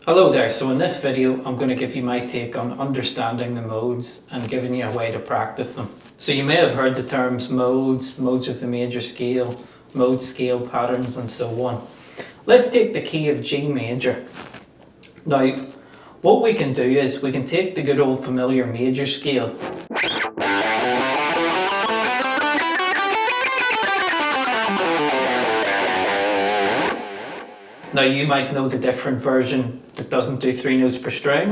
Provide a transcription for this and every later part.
Hello there, so in this video I'm going to give you my take on understanding the modes and giving you a way to practice them. So you may have heard the terms modes of the major scale, mode scale patterns and so on. Let's take the key of G major. Now what we can do is we can take the good old familiar major scale . Now you might know the different version that doesn't do 3 notes per string.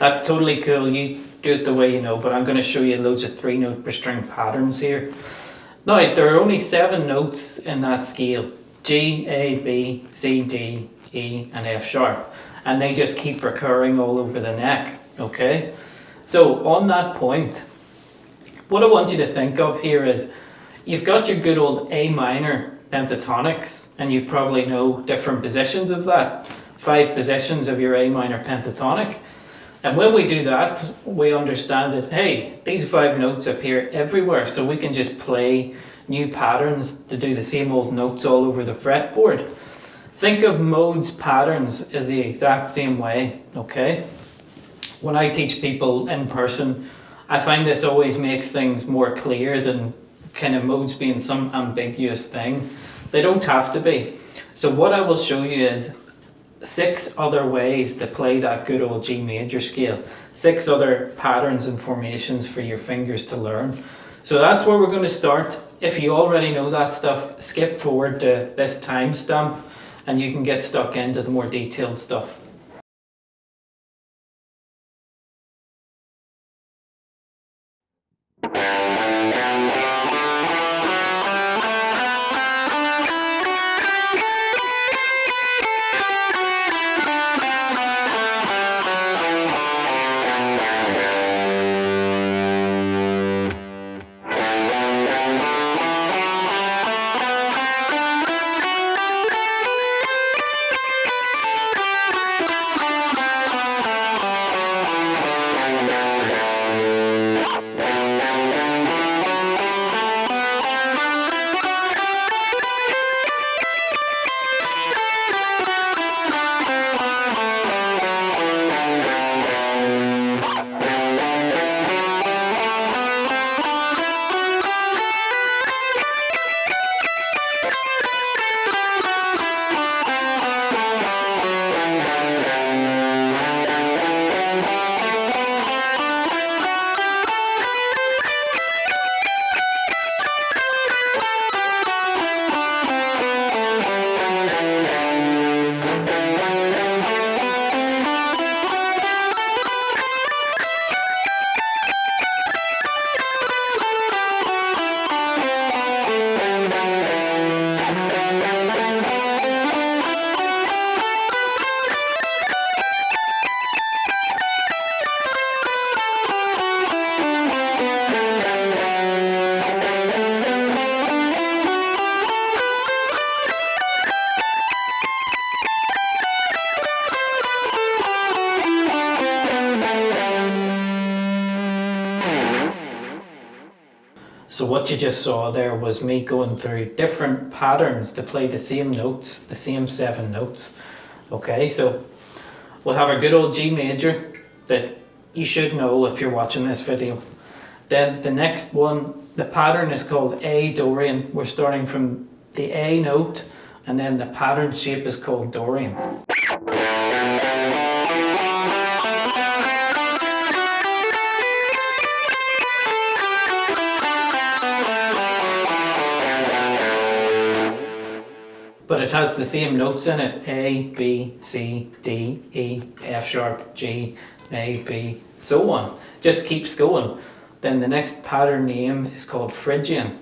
That's totally cool, you do it the way you know, but I'm going to show you loads of 3 note per string patterns here. Now there are only 7 notes in that scale: G, A, B, C, D, E and F sharp, and they just keep recurring all over the neck, okay? So on that point, what I want you to think of here is you've got your good old A minor pentatonics, and you probably know different positions of that, 5 positions of your A minor pentatonic. And when we do that, we understand that, hey, these 5 notes appear everywhere, so we can just play new patterns to do the same old notes all over the fretboard. Think of modes patterns as the exact same way, okay? When I teach people in person, I find this always makes things more clear than kind of modes being some ambiguous thing. They don't have to be. So what I will show you is 6 other ways to play that good old G major scale. 6 other patterns and formations for your fingers to learn. So that's where we're going to start. If you already know that stuff, skip forward to this timestamp and you can get stuck into the more detailed stuff. So what you just saw there was me going through different patterns to play the same notes, the same 7 notes. Okay, so we'll have our good old G major that you should know if you're watching this video. Then the next one, the pattern is called A Dorian. We're starting from the A note, and then the pattern shape is called Dorian. But it has the same notes in it: A, B, C, D, E, F sharp, G, A, B, so on. Just keeps going. Then the next pattern name is called Phrygian.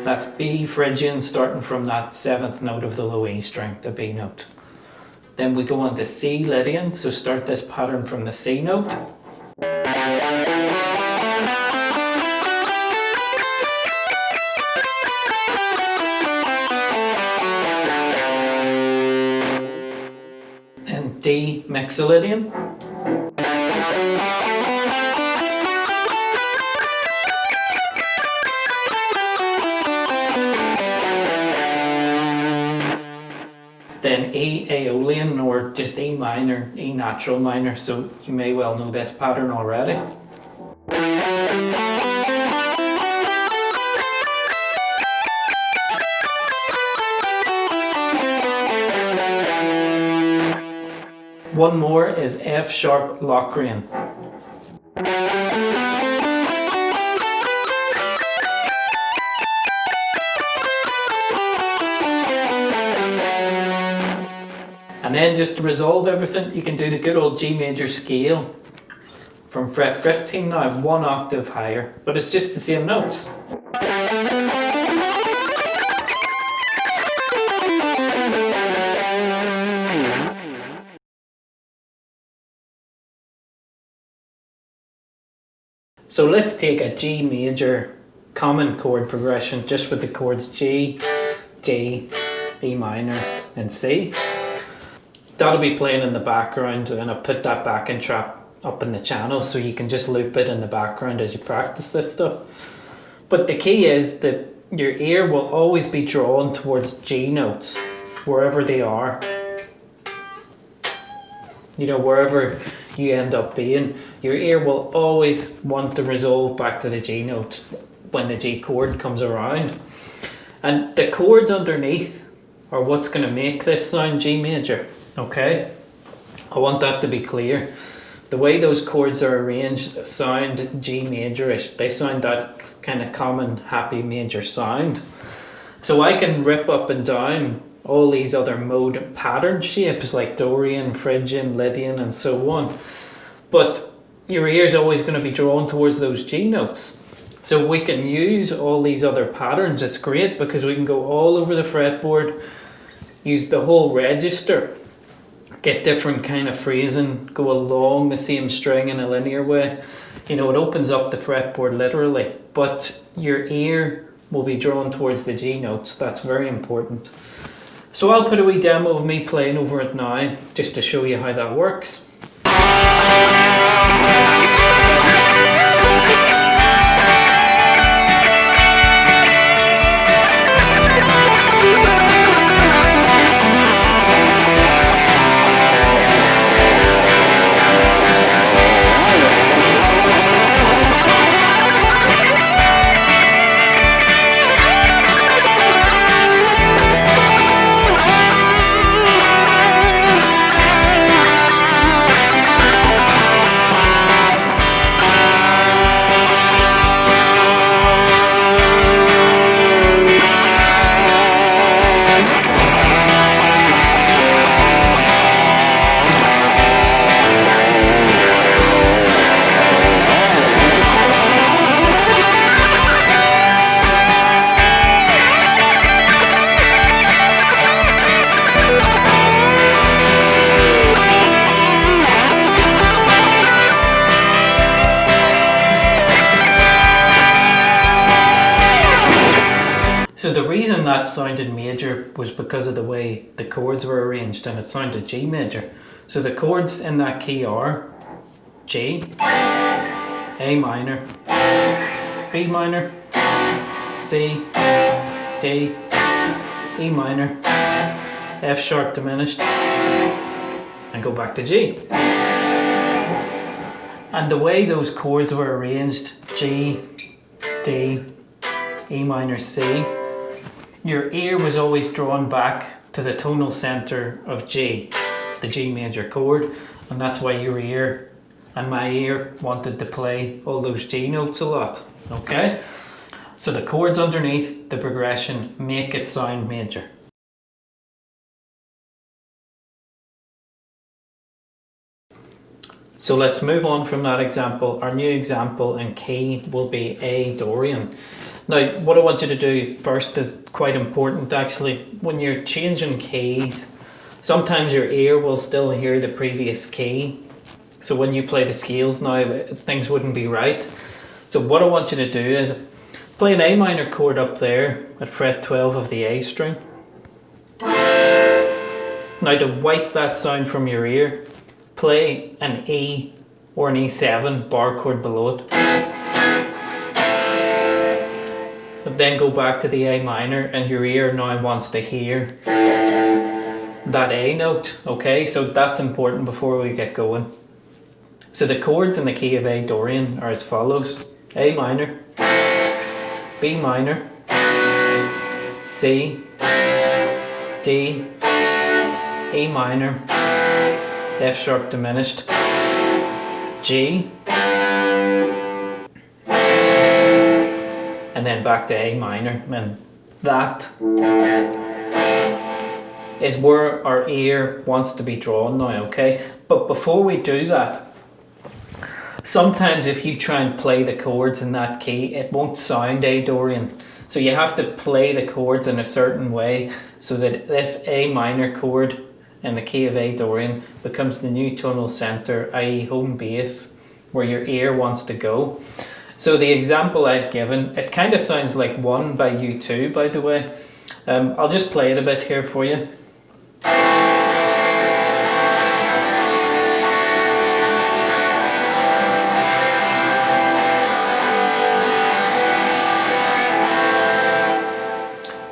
That's B Phrygian, starting from that 7th note of the low E string, the B note. Then we go on to C Lydian, so start this pattern from the C note. C mixolydian. Then E Aeolian, or just E minor, E natural minor, so you may well know this pattern already. One more is F sharp Locrian. And then just to resolve everything, you can do the good old G major scale from fret 15 now, 1 octave higher, but it's just the same notes. So let's take a G major common chord progression just with the chords G, D, E minor and C. That'll be playing in the background, and I've put that backing track up in the channel so you can just loop it in the background as you practice this stuff. But the key is that your ear will always be drawn towards G notes wherever they are. You know, wherever you end up being, your ear will always want to resolve back to the G note when the G chord comes around. And the chords underneath are what's going to make this sound G major. Okay, I want that to be clear. The way those chords are arranged sound G majorish. They sound that kind of common happy major sound. So I can rip up and down all these other mode pattern shapes like Dorian, Phrygian, Lydian and so on. But your ear's always going to be drawn towards those G notes. So we can use all these other patterns. It's great because we can go all over the fretboard, use the whole register, get different kind of phrasing, go along the same string in a linear way. You know, it opens up the fretboard literally, but your ear will be drawn towards the G notes. That's very important. So I'll put a wee demo of me playing over it now, just to show you how that works. So the reason that sounded major was because of the way the chords were arranged, and it sounded G major. So the chords in that key are G, A minor, B minor, C, D, E minor, F sharp diminished, and go back to G. And the way those chords were arranged, G, D, E minor, C, your ear was always drawn back to the tonal center of G, the G major chord, and that's why your ear and my ear wanted to play all those G notes a lot. Okay? So the chords underneath the progression make it sound major. So let's move on from that example. Our new example in key will be A Dorian. Now, what I want you to do first is quite important actually. When you're changing keys, sometimes your ear will still hear the previous key. So when you play the scales now, things wouldn't be right. So what I want you to do is play an A minor chord up there at fret 12 of the A string. Now to wipe that sound from your ear, play an E or an E7 bar chord below it. But then go back to the A minor and your ear now wants to hear that A note, okay? So that's important before we get going. So the chords in the key of A Dorian are as follows: A minor, B minor, C, D, E minor, F sharp diminished, G, and then back to A minor. And that is where our ear wants to be drawn now, okay? But before we do that, sometimes if you try and play the chords in that key, it won't sound A Dorian. So you have to play the chords in a certain way so that this A minor chord in the key of A Dorian becomes the new tonal center, i.e. home base, where your ear wants to go. So the example I've given, it kind of sounds like One by U2, by the way. I'll just play it a bit here for you.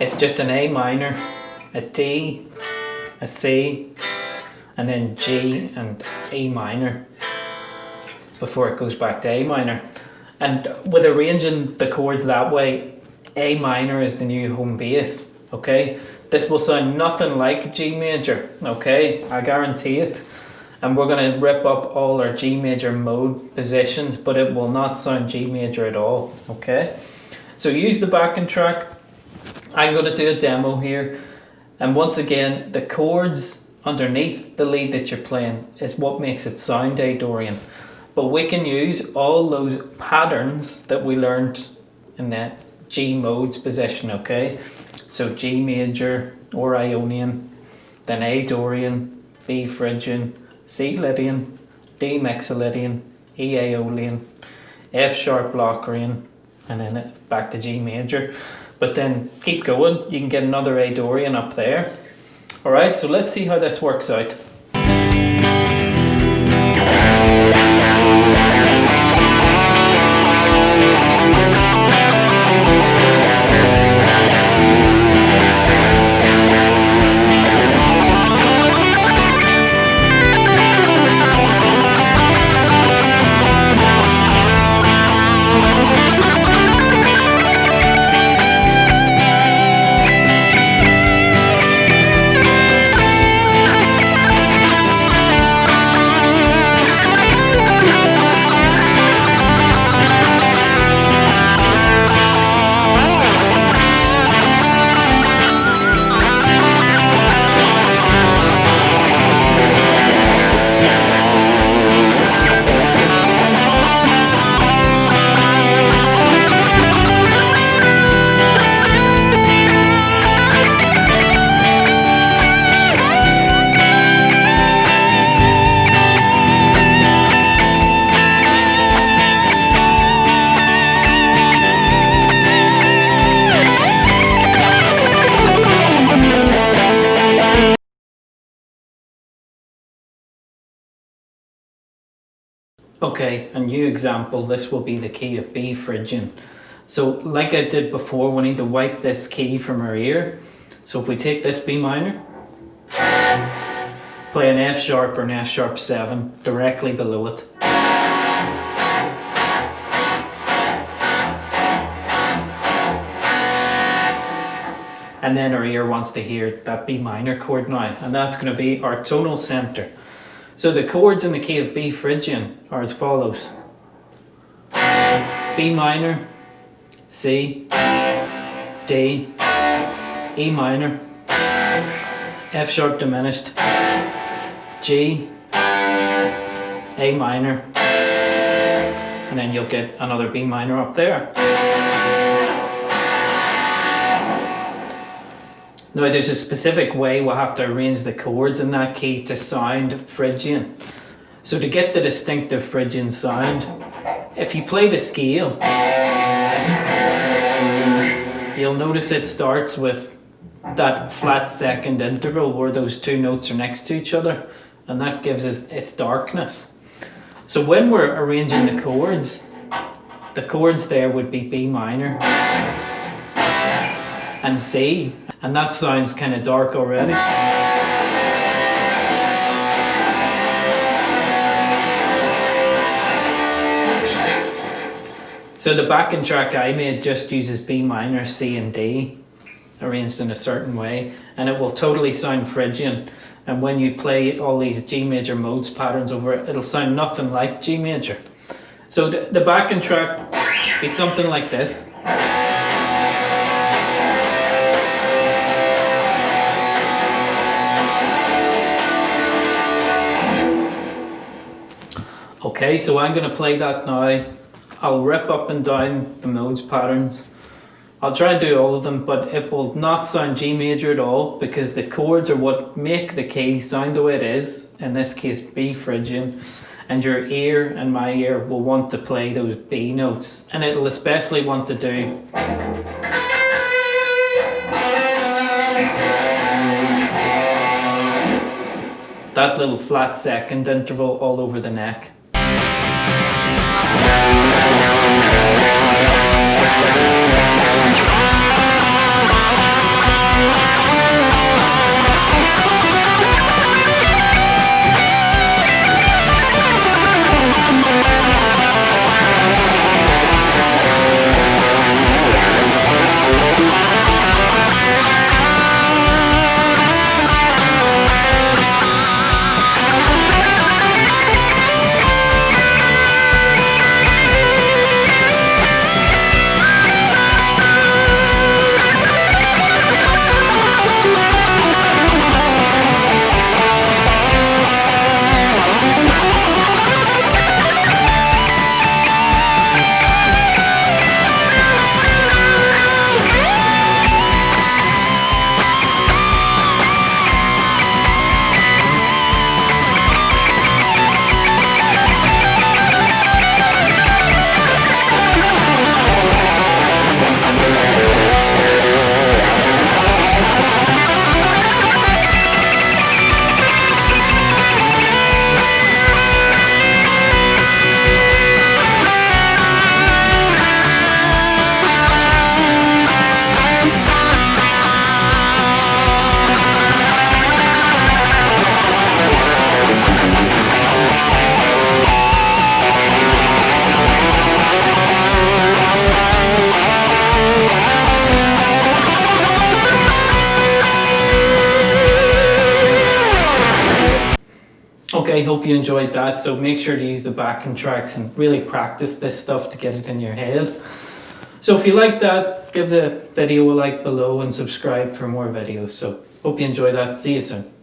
It's just an A minor, a D, a C, and then G and E minor before it goes back to A minor. And with arranging the chords that way, A minor is the new home base, okay? This will sound nothing like G major, okay? I guarantee it. And we're going to rip up all our G major mode positions, but it will not sound G major at all, okay? So use the backing track. I'm going to do a demo here. And once again, the chords underneath the lead that you're playing is what makes it sound A Dorian. But we can use all those patterns that we learned in the G modes position, okay? So G major or Ionian, then A Dorian, B Phrygian, C Lydian, D Mixolydian, E Aeolian, F sharp Locrian, and then back to G major. But then keep going, you can get another A Dorian up there. Alright, so let's see how this works out. Okay, a new example, this will be the key of B Phrygian. So like I did before, we need to wipe this key from our ear. So if we take this B minor, play an F sharp or an F sharp 7 directly below it. And then our ear wants to hear that B minor chord now, and that's going to be our tonal center. So the chords in the key of B Phrygian are as follows: B minor, C, D, E minor, F sharp diminished, G, A minor, and then you'll get another B minor up there. Now there's a specific way we'll have to arrange the chords in that key to sound Phrygian. So to get the distinctive Phrygian sound, if you play the scale, you'll notice it starts with that flat second interval where those two notes are next to each other, and that gives it its darkness. So when we're arranging the chords there would be B minor and C, and that sounds kind of dark already. So the backing track I made just uses B minor, C and D arranged in a certain way, and it will totally sound Phrygian. And when you play all these G major modes patterns over it, it'll sound nothing like G major. So the backing track is something like this. Okay, so I'm going to play that now. I'll rip up and down the modes patterns. I'll try and do all of them, but it will not sound G major at all because the chords are what make the key sound the way it is, in this case B Phrygian, and your ear and my ear will want to play those B notes, and it'll especially want to do that little flat second interval all over the neck. Okay, hope you enjoyed that. So make sure to use the backing tracks and really practice this stuff to get it in your head. So if you like that, give the video a like below and subscribe for more videos. So hope you enjoy that. See you soon.